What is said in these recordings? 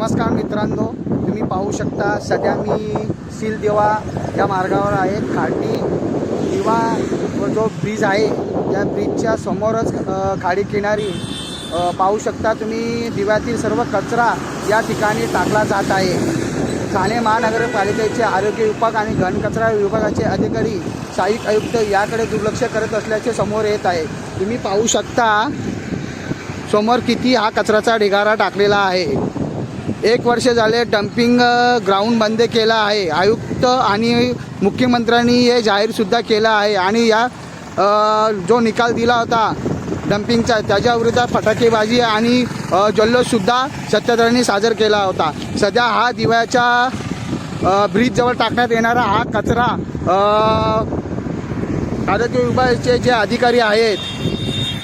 नमस्कार मित्रांनो, तुम्ही पाहू शकता सध्या मी सीलदेवा या मार्गावर आहे. खाडी दिवा व जो ब्रिज आहे त्या ब्रिजच्या समोरच खाडी किनारी पाहू शकता तुम्ही दिव्यातील सर्व कचरा या ठिकाणी टाकला जात आहे. ठाणे महानगरपालिकेचे आरोग्य विभाग आणि घनकचरा विभागाचे अधिकारी सहाय्यक आयुक्त याकडे दुर्लक्ष करत असल्याचे समोर येत आहे. तुम्ही पाहू शकता समोर किती हा कचऱ्याचा ढिगारा टाकलेला आहे. 1 वर्ष झाले डम्पिंग ग्राउंड बंद केला आहे. आयुक्त आणि मुख्यमंत्र्यांनी हे जाहीरसुद्धा केलं आहे आणि या जो निकाल दिला होता डम्पिंगचा त्याच्याविरुद्ध फटाकेबाजी आणि जल्लोषसुद्धा सत्ताधाऱ्यांनी सादर केला होता. सध्या हा दिव्याच्या ब्रिजजवळ टाकण्यात येणारा हा कचरा आरोग्य विभागाचे जे अधिकारी आहेत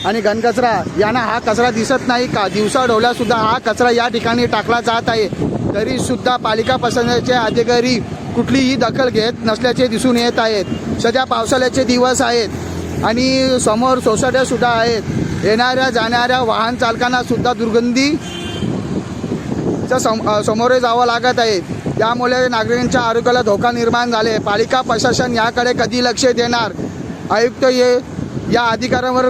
आणि घनकचरा यांना हा कचरा दिसत नाही का? दिवसा ढवल्यासुद्धा हा कचरा या ठिकाणी टाकला जात आहे. तरीसुद्धा पालिका प्रशासनाचे अधिकारी कुठलीही दखल घेत नसल्याचे दिसून येत आहेत. सध्या पावसाळ्याचे दिवस आहेत आणि समोर सोसायट्यासुद्धा आहेत. येणाऱ्या जाणाऱ्या वाहन चालकांनासुद्धा दुर्गंधीच्या सामोरे जावं लागत आहे. त्यामुळे नागरिकांच्या आरोग्याला धोका निर्माण झाले. पालिका प्रशासन याकडे कधी लक्ष देणार? आयुक्त या अधिकाऱ्यांवर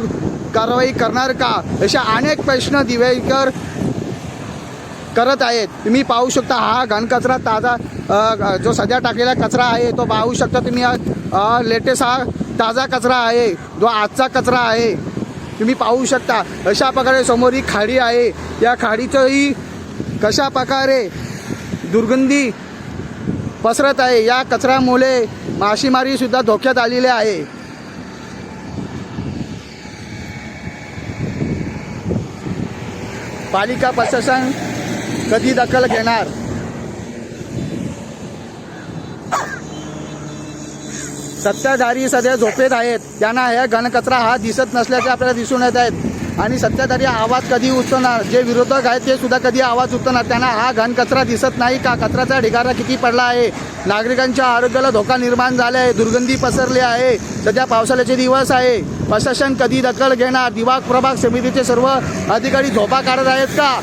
कारवाई करणार का? अशा अनेक प्रश्न दिवेकर करत आहेत. तुम्ही पाहू शकता हा घनकचरा ताजा जो सध्या टाकलेला कचरा आहे तो पाहू शकता तुम्ही. लेटेस्ट हा ताजा कचरा आहे जो आजचा कचरा आहे. तुम्ही पाहू शकता अशा प्रकारे समोर ही खाडी आहे. या खाडीचंही कशा प्रकारे दुर्गंधी पसरत आहे. या कचऱ्यामुळे मासेमारीसुद्धा धोक्यात आलेली आहे. पालिका प्रशासन कधी दखल घेणार? सत्ताधारी सध्या झोपेत आहेत. त्यांना हे घनकचरा हा दिसत नसल्याचे आपल्याला दिसून येत आहेत आणि सत्ताधारी आवाज कधी उचलणार? जे विरोधक आहेत ते सुद्धा कधी आवाज उचलणार? त्यांना हा घनकचरा दिसत नाही का? कचऱ्याचा ढिगारा किती पडला आहे. नागरिकांच्या आरोग्याला धोका निर्माण झाला आहे. दुर्गंधी पसरली आहे. सध्या पावसाळ्याचे दिवस आहे. प्रशासन कधी दखल घेणार? दिवा प्रभाग समितीचे सर्व अधिकारी झोपा काढत आहेत का?